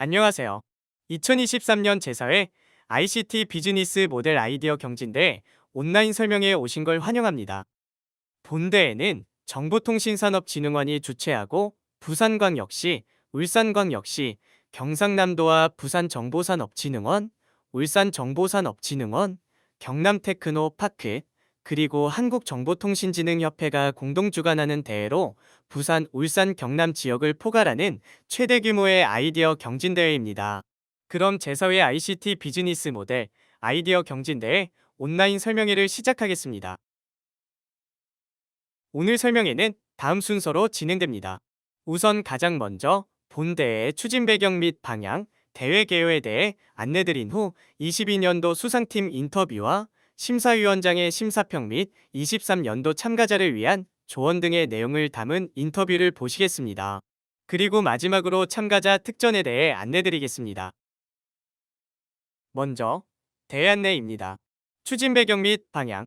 안녕하세요. 2023년 제4회 ICT 비즈니스 모델 아이디어 경진대 온라인 설명회에 오신 걸 환영합니다. 본대회는 정보통신산업진흥원이 주최하고 부산광역시, 울산광역시, 경상남도와 부산정보산업진흥원, 울산정보산업진흥원, 경남테크노파크, 그리고 한국정보통신진흥협회가 공동 주관하는 대회로 부산, 울산, 경남 지역을 포괄하는 최대 규모의 아이디어 경진대회입니다. 그럼 제4회 ICT 비즈니스 모델 아이디어 경진대회 온라인 설명회를 시작하겠습니다. 오늘 설명회는 다음 순서로 진행됩니다. 우선 가장 먼저 본대회의 추진 배경 및 방향, 대회 개요에 대해 안내드린 후 22년도 수상팀 인터뷰와 심사위원장의 심사평 및 23년도 참가자를 위한 조언 등의 내용을 담은 인터뷰를 보시겠습니다. 그리고 마지막으로 참가자 특전에 대해 안내드리겠습니다. 먼저 대회 안내입니다. 추진 배경 및 방향.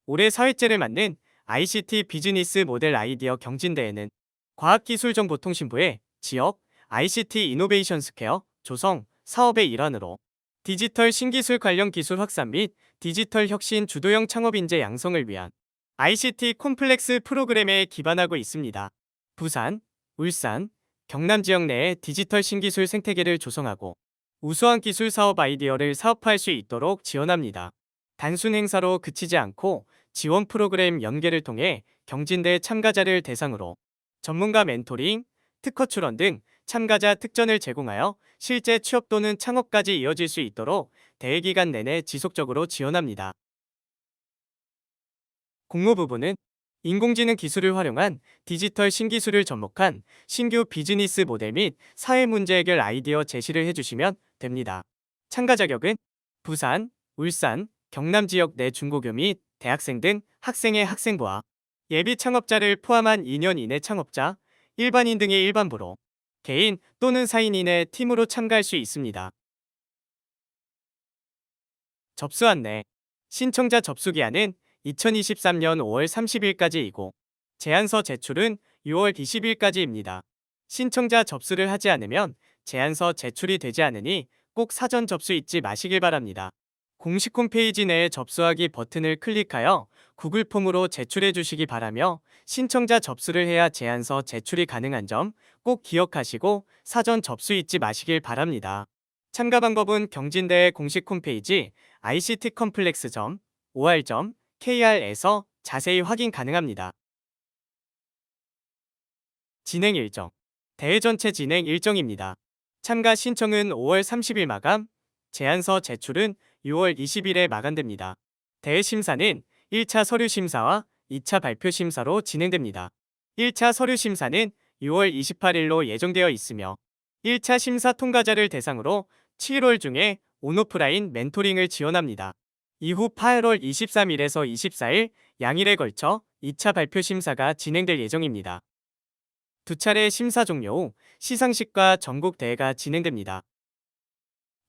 올해 사회째를 맞는 ICT 비즈니스 모델 아이디어 경진대회는 과학기술정보통신부의 지역 ICT 이노베이션 스퀘어 조성 사업의 일환으로 디지털 신기술 관련 기술 확산 및 디지털 혁신 주도형 창업 인재 양성을 위한 ICT 콤플렉스 프로그램에 기반하고 있습니다. 부산, 울산, 경남 지역 내에 디지털 신기술 생태계를 조성하고 우수한 기술 사업 아이디어를 사업화할 수 있도록 지원합니다. 단순 행사로 그치지 않고 지원 프로그램 연계를 통해 경진대 참가자를 대상으로 전문가 멘토링, 특허 출원 등 참가자 특전을 제공하여 실제 취업 또는 창업까지 이어질 수 있도록 대회 기간 내내 지속적으로 지원합니다. 공모 부분은 인공지능 기술을 활용한 디지털 신기술을 접목한 신규 비즈니스 모델 및 사회 문제 해결 아이디어 제시를 해주시면 됩니다. 참가 자격은 부산, 울산, 경남 지역 내 중고교 및 대학생 등 학생의 학생부와 예비 창업자를 포함한 2년 이내 창업자, 일반인 등의 일반부로 개인 또는 4인 이내 팀으로 참가할 수 있습니다. 접수 안내. 신청자 접수 기한은 2023년 5월 30일까지이고 제안서 제출은 6월 20일까지입니다. 신청자 접수를 하지 않으면 제안서 제출이 되지 않으니 꼭 사전 접수 잊지 마시길 바랍니다. 공식 홈페이지 내에 접수하기 버튼을 클릭하여 구글 폼으로 제출해 주시기 바라며 신청자 접수를 해야 제안서 제출이 가능한 점 꼭 기억하시고 사전 접수 잊지 마시길 바랍니다. 참가 방법은 경진대회 공식 홈페이지 ict컴플렉스.or.kr에서 자세히 확인 가능합니다. 진행 일정. 대회 전체 진행 일정입니다. 참가 신청은 5월 30일 마감, 제안서 제출은 6월 20일에 마감됩니다. 대회 심사는 1차 서류 심사와 2차 발표 심사로 진행됩니다. 1차 서류 심사는 6월 28일로 예정되어 있으며 1차 심사 통과자를 대상으로 7월 중에 온오프라인 멘토링을 지원합니다. 이후 8월 23일에서 24일 양일에 걸쳐 2차 발표 심사가 진행될 예정입니다. 두 차례 심사 종료 후 시상식과 전국 대회가 진행됩니다.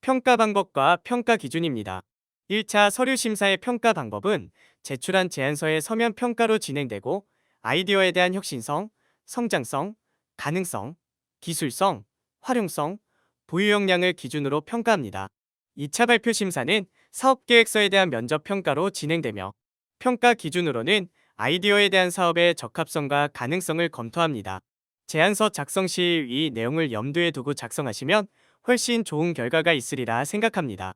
평가 방법과 평가 기준입니다. 1차 서류 심사의 평가 방법은 제출한 제안서의 서면 평가로 진행되고 아이디어에 대한 혁신성, 성장성, 가능성, 기술성, 활용성, 보유 역량을 기준으로 평가합니다. 2차 발표 심사는 사업계획서에 대한 면접 평가로 진행되며 평가 기준으로는 아이디어에 대한 사업의 적합성과 가능성을 검토합니다. 제안서 작성 시 이 내용을 염두에 두고 작성하시면 훨씬 좋은 결과가 있으리라 생각합니다.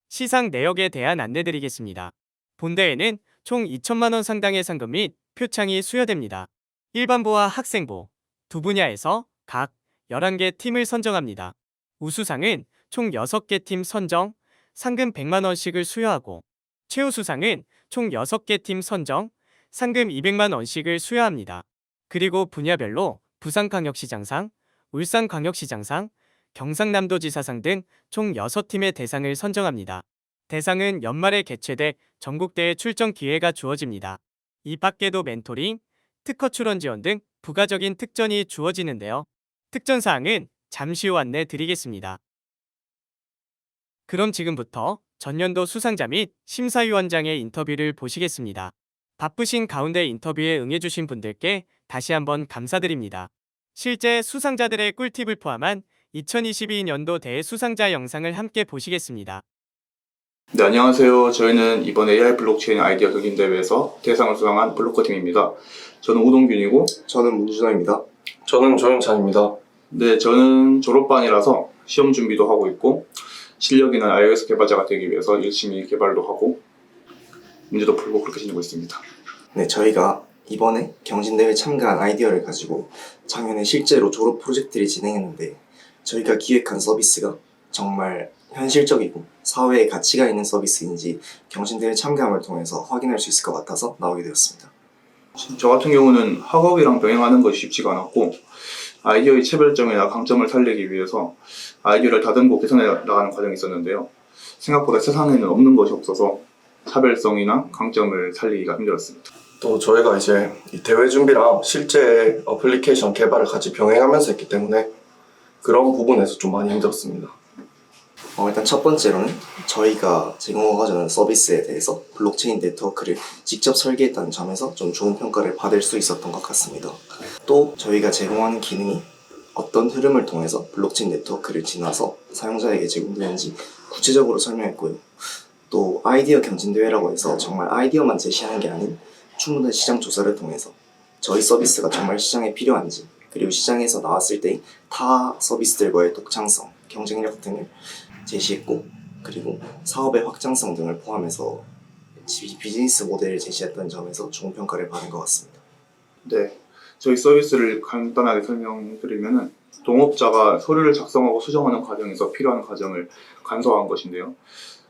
시상 내역에 대한 안내드리겠습니다. 본대회는 총 2천만 원 상당의 상금 및 표창이 수여됩니다. 일반부와 학생부 두 분야에서 각 11개 팀을 선정합니다. 우수상은 총 6개 팀 선정, 상금 100만 원씩을 수여하고 최우수상은 총 6개 팀 선정, 상금 200만 원씩을 수여합니다. 그리고 분야별로 부산광역시장상, 울산광역시장상, 경상남도지사상 등 총 6팀의 대상을 선정합니다. 대상은 연말에 개최돼 전국대회 출전 기회가 주어집니다. 이 밖에도 멘토링, 특허 출원 지원 등 부가적인 특전이 주어지는데요. 특전 사항은 잠시 후 안내 드리겠습니다. 그럼 지금부터 전년도 수상자 및 심사위원장의 인터뷰를 보시겠습니다. 바쁘신 가운데 인터뷰에 응해주신 분들께 다시 한번 감사드립니다. 실제 수상자들의 꿀팁을 포함한 2022년도 대수상자 영상을 함께 보시겠습니다. 네, 안녕하세요. 저희는 이번 AI 블록체인 아이디어 경진대회에서 대상을 수상한 블로커팀입니다. 저는 우동균이고, 저는 문준호입니다. 저는 조영찬입니다. 네, 저는 졸업반이라서 시험 준비도 하고 있고, 실력 있는 iOS 개발자가 되기 위해서 열심히 개발도 하고, 문제도 풀고 그렇게 지내고 있습니다. 네, 저희가 이번에 경진대회 참가한 아이디어를 가지고 작년에 실제로 졸업 프로젝트를 진행했는데 저희가 기획한 서비스가 정말 현실적이고 사회에 가치가 있는 서비스인지 경진대회 참가함을 통해서 확인할 수 있을 것 같아서 나오게 되었습니다. 저 같은 경우는 학업이랑 병행하는 것이 쉽지가 않았고, 아이디어의 차별점이나 강점을 살리기 위해서 아이디어를 다듬고 개선해 나가는 과정이 있었는데요. 생각보다 세상에는 없는 것이 없어서 차별성이나 강점을 살리기가 힘들었습니다. 또 저희가 이제 이 대회 준비랑 실제 어플리케이션 개발을 같이 병행하면서 했기 때문에 그런 부분에서 좀 많이 힘들었습니다. 일단 첫 번째로는 저희가 제공하고자 서비스에 대해서 블록체인 네트워크를 직접 설계했다는 점에서 좀 좋은 평가를 받을 수 있었던 것 같습니다. 또 저희가 제공하는 기능이 어떤 흐름을 통해서 블록체인 네트워크를 지나서 사용자에게 제공되는지 구체적으로 설명했고요. 또 아이디어 경진대회라고 해서 정말 아이디어만 제시하는 게 아닌 충분한 시장 조사를 통해서 저희 서비스가 정말 시장에 필요한지, 그리고 시장에서 나왔을 때 타 서비스들과의 독창성, 경쟁력 등을 제시했고, 그리고 사업의 확장성 등을 포함해서 비즈니스 모델을 제시했던 점에서 좋은 평가를 받은 것 같습니다. 네, 저희 서비스를 간단하게 설명드리면은 동업자가 서류를 작성하고 수정하는 과정에서 필요한 과정을 간소화한 것인데요.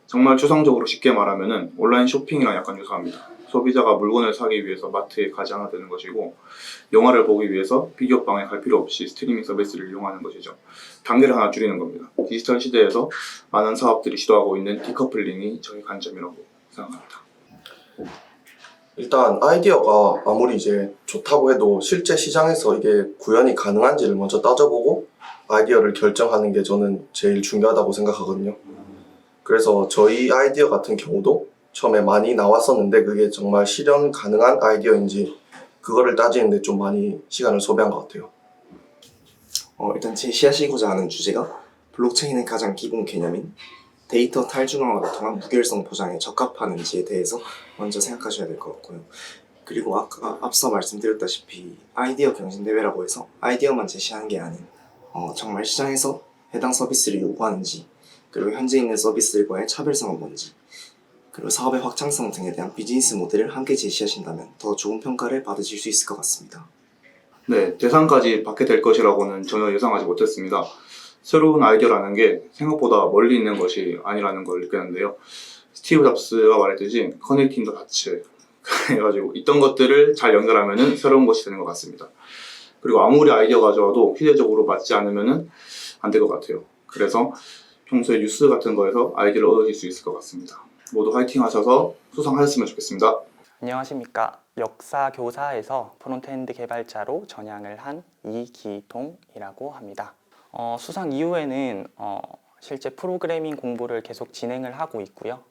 정말 추상적으로 쉽게 말하면은 온라인 쇼핑이랑 약간 유사합니다. 소비자가 물건을 사기 위해서 마트에 가지 않아도 되는 것이고, 영화를 보기 위해서 비디오방에 갈 필요 없이 스트리밍 서비스를 이용하는 것이죠. 단계를 하나 줄이는 겁니다. 디지털 시대에서 많은 사업들이 시도하고 있는 디커플링이 저희 관점이라고 생각합니다. 일단 아이디어가 아무리 이제 좋다고 해도 실제 시장에서 이게 구현이 가능한지를 먼저 따져보고 아이디어를 결정하는 게 저는 제일 중요하다고 생각하거든요. 그래서 저희 아이디어 같은 경우도 처음에 많이 나왔었는데 그게 정말 실현 가능한 아이디어인지 그거를 따지는데 좀 많이 시간을 소비한 것 같아요. 일단 제시하시고자 하는 주제가 블록체인의 가장 기본 개념인 데이터 탈중앙화를 통한 무결성 보장에 적합하는지에 대해서 먼저 생각하셔야 될 것 같고요. 그리고 앞서 말씀드렸다시피 아이디어 경진대회라고 해서 아이디어만 제시하는 게 아닌 정말 시장에서 해당 서비스를 요구하는지, 그리고 현재 있는 서비스들과의 차별성은 뭔지, 그리고 사업의 확장성 등에 대한 비즈니스 모델을 함께 제시하신다면 더 좋은 평가를 받으실 수 있을 것 같습니다. 네, 대상까지 받게 될 것이라고는 전혀 예상하지 못했습니다. 새로운 아이디어라는 게 생각보다 멀리 있는 것이 아니라는 걸 느꼈는데요. 스티브 잡스가 말했듯이 커넥팅 더 다츠 해가지고 있던 것들을 잘 연결하면 새로운 것이 되는 것 같습니다. 그리고 아무리 아이디어가 좋아도 시대적으로 맞지 않으면 안 될 것 같아요. 그래서 평소에 뉴스 같은 거에서 아이디어를 얻으실 수 있을 것 같습니다. 모두 화이팅 하셔서 수상하셨으면 좋겠습니다. 안녕하십니까. 역사 교사에서 프론트엔드 개발자로 전향을 한 이기동이라고 합니다. 수상 이후에는 실제 프로그래밍 공부를 계속 진행을 하고 있고요.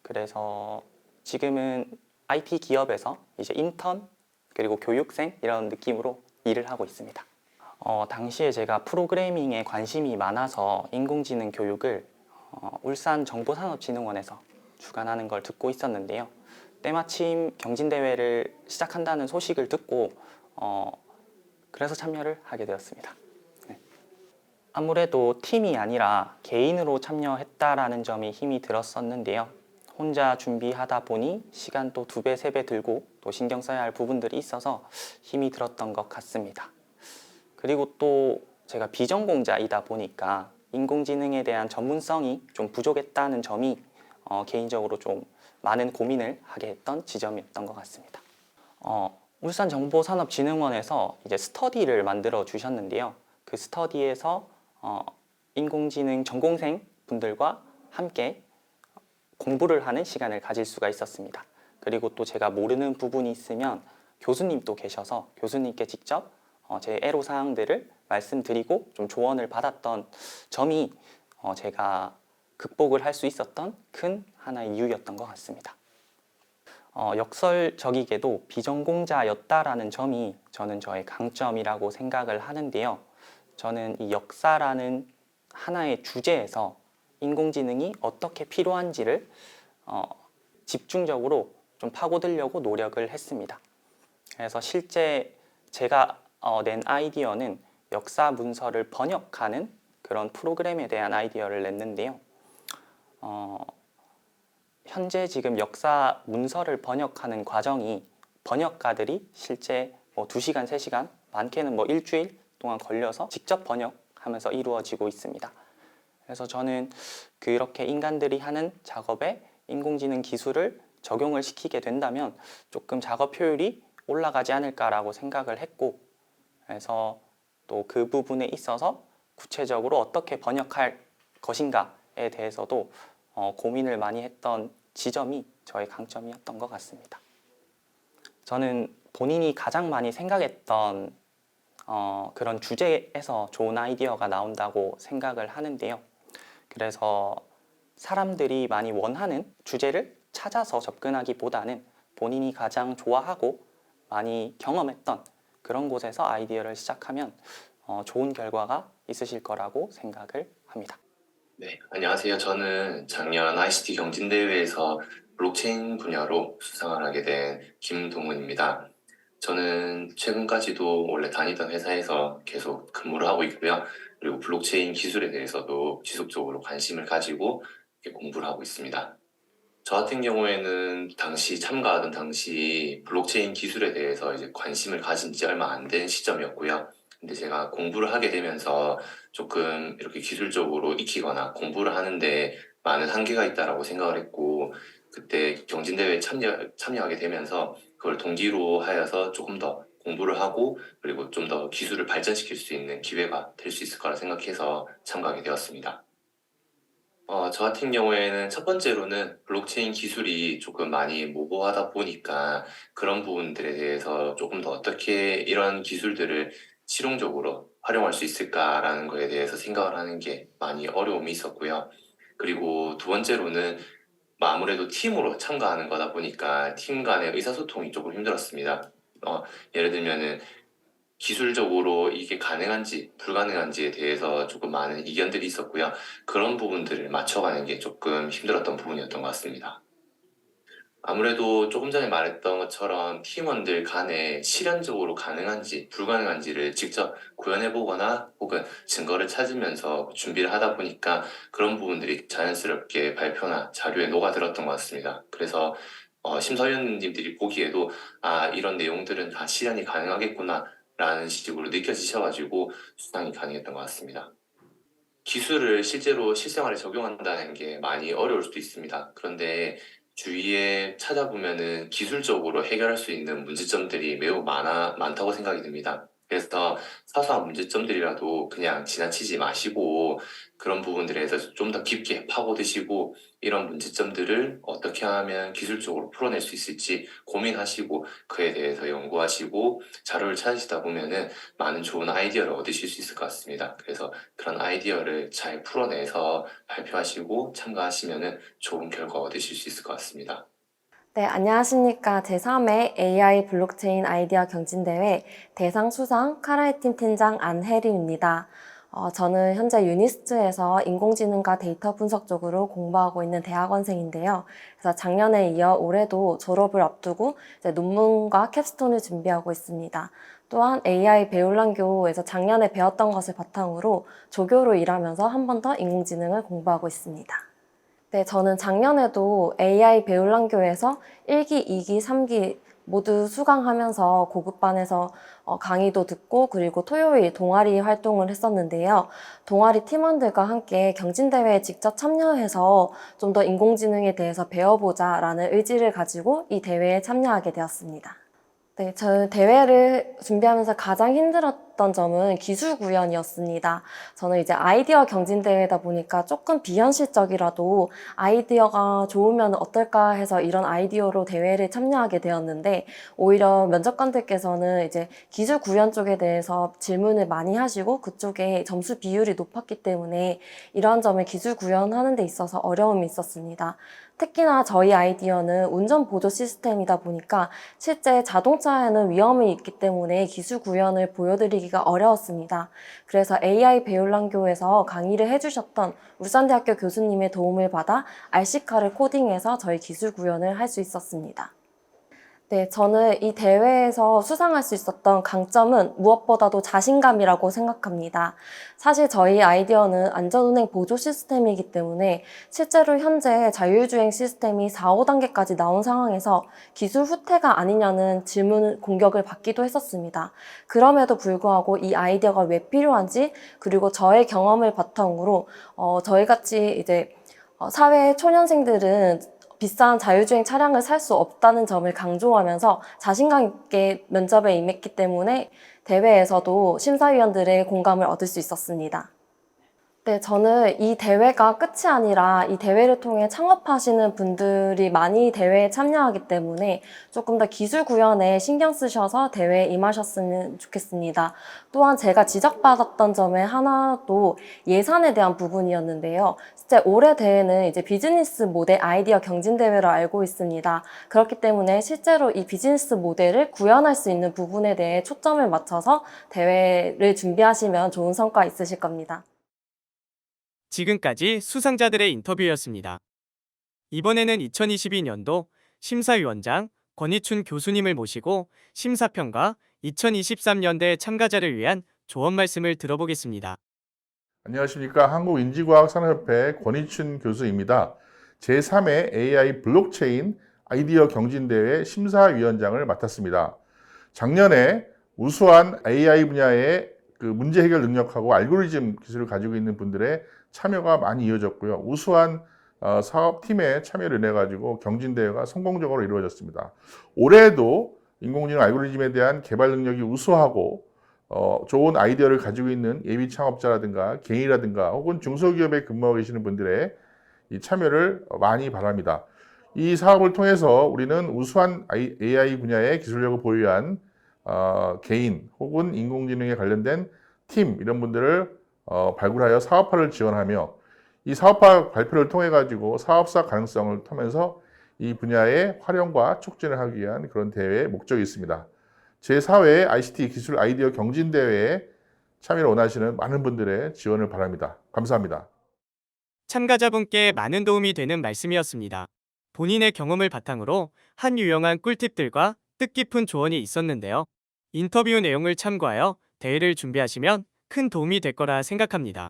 그래서 지금은 IT 기업에서 이제 인턴 그리고 교육생 이런 느낌으로 일을 하고 있습니다. 당시에 제가 프로그래밍에 관심이 많아서 인공지능 교육을 울산정보산업진흥원에서 주관하는 걸 듣고 있었는데요. 때마침 경진대회를 시작한다는 소식을 듣고 그래서 참여를 하게 되었습니다. 네. 아무래도 팀이 아니라 개인으로 참여했다라는 점이 힘이 들었었는데요. 혼자 준비하다 보니 시간도 2배, 3배 들고 또 신경 써야 할 부분들이 있어서 힘이 들었던 것 같습니다. 그리고 또 제가 비전공자이다 보니까 인공지능에 대한 전문성이 좀 부족했다는 점이 개인적으로 좀 많은 고민을 하게 했던 지점이었던 것 같습니다. 울산정보산업진흥원에서 이제 스터디를 만들어 주셨는데요. 그 스터디에서 인공지능 전공생 분들과 함께 공부를 하는 시간을 가질 수가 있었습니다. 그리고 또 제가 모르는 부분이 있으면 교수님도 계셔서 교수님께 직접 제 애로사항들을 말씀드리고 좀 조언을 받았던 점이 제가 극복을 할 수 있었던 큰 하나의 이유였던 것 같습니다. 역설적이게도 비전공자였다라는 점이 저는 저의 강점이라고 생각을 하는데요. 저는 이 역사라는 하나의 주제에서 인공지능이 어떻게 필요한지를 집중적으로 좀 파고들려고 노력을 했습니다. 그래서 실제 제가 낸 아이디어는 역사 문서를 번역하는 그런 프로그램에 대한 아이디어를 냈는데요. 현재 지금 역사 문서를 번역하는 과정이 번역가들이 실제 2시간, 3시간, 많게는 일주일 동안 걸려서 직접 번역하면서 이루어지고 있습니다. 그래서 저는 그렇게 인간들이 하는 작업에 인공지능 기술을 적용을 시키게 된다면 조금 작업 효율이 올라가지 않을까라고 생각을 했고, 그래서 또 그 부분에 있어서 구체적으로 어떻게 번역할 것인가에 대해서도 고민을 많이 했던 지점이 저의 강점이었던 것 같습니다. 저는 본인이 가장 많이 생각했던 그런 주제에서 좋은 아이디어가 나온다고 생각을 하는데요. 그래서 사람들이 많이 원하는 주제를 찾아서 접근하기보다는 본인이 가장 좋아하고 많이 경험했던 그런 곳에서 아이디어를 시작하면 좋은 결과가 있으실 거라고 생각을 합니다. 네, 안녕하세요. 저는 작년 ICT 경진대회에서 블록체인 분야로 수상을 하게 된 김동훈입니다. 저는 최근까지도 원래 다니던 회사에서 계속 근무를 하고 있고요. 그리고 블록체인 기술에 대해서도 지속적으로 관심을 가지고 이렇게 공부를 하고 있습니다. 저 같은 경우에는 참가하던 당시 블록체인 기술에 대해서 이제 관심을 가진 지 얼마 안 된 시점이었고요. 근데 제가 공부를 하게 되면서 조금 이렇게 기술적으로 익히거나 공부를 하는데 많은 한계가 있다라고 생각을 했고, 그때 경진대회에 참여하게 되면서 그걸 동기로 하여서 조금 더 공부를 하고 그리고 좀 더 기술을 발전시킬 수 있는 기회가 될 수 있을 거라 생각해서 참가하게 되었습니다. 저 같은 경우에는 첫 번째로는 블록체인 기술이 조금 많이 모호하다 보니까 그런 부분들에 대해서 조금 더 어떻게 이런 기술들을 실용적으로 활용할 수 있을까라는 거에 대해서 생각을 하는 게 많이 어려움이 있었고요. 그리고 두 번째로는 아무래도 팀으로 참가하는 거다 보니까 팀 간의 의사소통이 조금 힘들었습니다. 예를 들면은 기술적으로 이게 가능한지 불가능한지에 대해서 조금 많은 이견들이 있었고요. 그런 부분들을 맞춰가는 게 조금 힘들었던 부분이었던 것 같습니다. 아무래도 조금 전에 말했던 것처럼 팀원들 간에 실현적으로 가능한지 불가능한지를 직접 구현해보거나 혹은 증거를 찾으면서 준비를 하다 보니까 그런 부분들이 자연스럽게 발표나 자료에 녹아들었던 것 같습니다. 그래서 심사위원님들이 보기에도 이런 내용들은 다 실현이 가능하겠구나 라는 식으로 느껴지셔가지고 수상이 가능했던 것 같습니다. 기술을 실제로 실생활에 적용한다는 게 많이 어려울 수도 있습니다. 그런데 주위에 찾아보면은 기술적으로 해결할 수 있는 문제점들이 매우 많다고 생각이 듭니다. 그래서 사소한 문제점들이라도 그냥 지나치지 마시고 그런 부분들에 대해서 좀 더 깊게 파고드시고 이런 문제점들을 어떻게 하면 기술적으로 풀어낼 수 있을지 고민하시고 그에 대해서 연구하시고 자료를 찾으시다 보면은 많은 좋은 아이디어를 얻으실 수 있을 것 같습니다. 그래서 그런 아이디어를 잘 풀어내서 발표하시고 참가하시면은 좋은 결과 얻으실 수 있을 것 같습니다. 네, 안녕하십니까. 제3회 AI 블록체인 아이디어 경진대회 대상 수상 카라이팀 팀장 안혜림입니다. 저는 현재 유니스트에서 인공지능과 데이터 분석 쪽으로 공부하고 있는 대학원생인데요. 그래서 작년에 이어 올해도 졸업을 앞두고 이제 논문과 캡스톤을 준비하고 있습니다. 또한 AI 배울랑교에서 작년에 배웠던 것을 바탕으로 조교로 일하면서 한 번 더 인공지능을 공부하고 있습니다. 네, 저는 작년에도 AI 배울랑교에서 1기, 2기, 3기 모두 수강하면서 고급반에서 강의도 듣고 그리고 토요일 동아리 활동을 했었는데요. 동아리 팀원들과 함께 경진대회에 직접 참여해서 좀 더 인공지능에 대해서 배워보자 라는 의지를 가지고 이 대회에 참여하게 되었습니다. 네, 저 대회를 준비하면서 가장 힘들었던 힘들었던 점은 기술 구현이었습니다. 저는 이제 아이디어 경진대회다 보니까 조금 비현실적이라도 아이디어가 좋으면 어떨까 해서 이런 아이디어로 대회를 참여하게 되었는데, 오히려 면접관들께서는 이제 기술 구현 쪽에 대해서 질문을 많이 하시고 그쪽에 점수 비율이 높았기 때문에 이러한 점을 기술 구현하는 데 있어서 어려움이 있었습니다. 특히나 저희 아이디어는 운전 보조 시스템이다 보니까 실제 자동차에는 위험이 있기 때문에 기술 구현을 보여드리기가 어려웠습니다. 그래서 AI 배울랑교에서 강의를 해주셨던 울산대학교 교수님의 도움을 받아 RC카를 코딩해서 저희 기술 구현을 할 수 있었습니다. 네, 저는 이 대회에서 수상할 수 있었던 강점은 무엇보다도 자신감이라고 생각합니다. 사실 저희 아이디어는 안전운행 보조 시스템이기 때문에 실제로 현재 자율주행 시스템이 4, 5단계까지 나온 상황에서 기술 후퇴가 아니냐는 질문 공격을 받기도 했었습니다. 그럼에도 불구하고 이 아이디어가 왜 필요한지, 그리고 저의 경험을 바탕으로 저희같이 이제 사회 초년생들은 비싼 자율주행 차량을 살 수 없다는 점을 강조하면서 자신감 있게 면접에 임했기 때문에 대회에서도 심사위원들의 공감을 얻을 수 있었습니다. 네, 저는 이 대회가 끝이 아니라 이 대회를 통해 창업하시는 분들이 많이 대회에 참여하기 때문에 조금 더 기술 구현에 신경 쓰셔서 대회에 임하셨으면 좋겠습니다. 또한 제가 지적받았던 점의 하나도 예산에 대한 부분이었는데요. 실제 올해 대회는 이제 비즈니스 모델 아이디어 경진대회로 알고 있습니다. 그렇기 때문에 실제로 이 비즈니스 모델을 구현할 수 있는 부분에 대해 초점을 맞춰서 대회를 준비하시면 좋은 성과 있으실 겁니다. 지금까지 수상자들의 인터뷰였습니다. 이번에는 2022년도 심사위원장 권희춘 교수님을 모시고 심사평가 2023년대 참가자를 위한 조언 말씀을 들어보겠습니다. 안녕하십니까. 한국인지과학산업협회 권희춘 교수입니다. 제3회 AI 블록체인 아이디어 경진대회 심사위원장을 맡았습니다. 작년에 우수한 AI 분야의 문제 해결 능력하고 알고리즘 기술을 가지고 있는 분들의 참여가 많이 이어졌고요. 우수한 사업팀에 참여를 해가지고 경진대회가 성공적으로 이루어졌습니다. 올해도 인공지능 알고리즘에 대한 개발 능력이 우수하고 좋은 아이디어를 가지고 있는 예비 창업자라든가 개인이라든가 혹은 중소기업에 근무하고 계시는 분들의 이 참여를 많이 바랍니다. 이 사업을 통해서 우리는 우수한 AI 분야의 기술력을 보유한 개인 혹은 인공지능에 관련된 팀 이런 분들을 발굴하여 사업화를 지원하며 이 사업화 발표를 통해 가지고 사업사 가능성을 터면서 이 분야의 활용과 촉진을 하기 위한 그런 대회의 목적이 있습니다. 제4회 ICT 기술 아이디어 경진대회에 참여를 원하시는 많은 분들의 지원을 바랍니다. 감사합니다. 참가자분께 많은 도움이 되는 말씀이었습니다. 본인의 경험을 바탕으로 한 유용한 꿀팁들과 뜻깊은 조언이 있었는데요. 인터뷰 내용을 참고하여 대회를 준비하시면 큰 도움이 될 거라 생각합니다.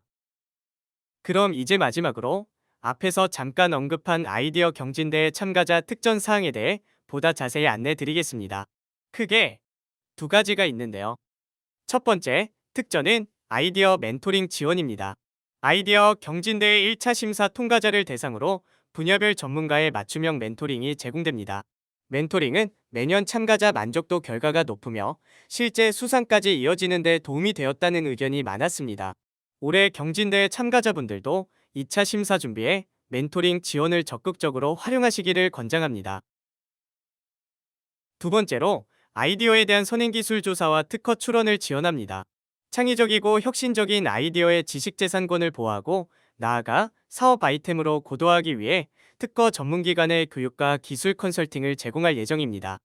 그럼 이제 마지막으로 앞에서 잠깐 언급한 아이디어 경진대회 참가자 특전 사항에 대해 보다 자세히 안내 드리겠습니다. 크게 두 가지가 있는데요. 첫 번째, 특전은 아이디어 멘토링 지원입니다. 아이디어 경진대회 1차 심사 통과자를 대상으로 분야별 전문가의 맞춤형 멘토링이 제공됩니다. 멘토링은 매년 참가자 만족도 결과가 높으며 실제 수상까지 이어지는 데 도움이 되었다는 의견이 많았습니다. 올해 경진대회 참가자분들도 2차 심사 준비에 멘토링 지원을 적극적으로 활용하시기를 권장합니다. 두 번째로, 아이디어에 대한 선행기술 조사와 특허 출원을 지원합니다. 창의적이고 혁신적인 아이디어의 지식재산권을 보호하고 나아가 사업 아이템으로 고도화하기 위해 특허 전문기관의 교육과 기술 컨설팅을 제공할 예정입니다.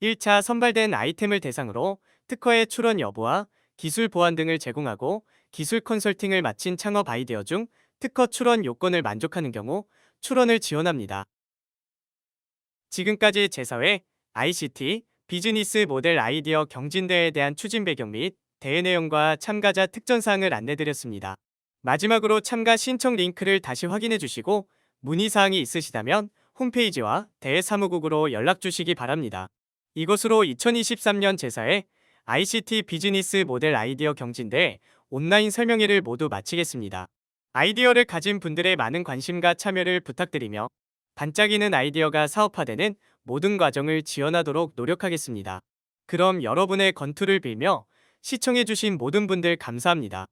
1차 선발된 아이템을 대상으로 특허의 출원 여부와 기술 보완 등을 제공하고 기술 컨설팅을 마친 창업 아이디어 중 특허 출원 요건을 만족하는 경우 출원을 지원합니다. 지금까지 제4회 ICT 비즈니스 모델 아이디어 경진대회에 대한 추진 배경 및 대회 내용과 참가자 특전사항을 안내드렸습니다. 마지막으로 참가 신청 링크를 다시 확인해 주시고 문의사항이 있으시다면 홈페이지와 대회 사무국으로 연락 주시기 바랍니다. 이것으로 2023년 제4회 ICT 비즈니스 모델 아이디어 경진대회 온라인 설명회를 모두 마치겠습니다. 아이디어를 가진 분들의 많은 관심과 참여를 부탁드리며 반짝이는 아이디어가 사업화되는 모든 과정을 지원하도록 노력하겠습니다. 그럼 여러분의 건투를 빌며 시청해주신 모든 분들 감사합니다.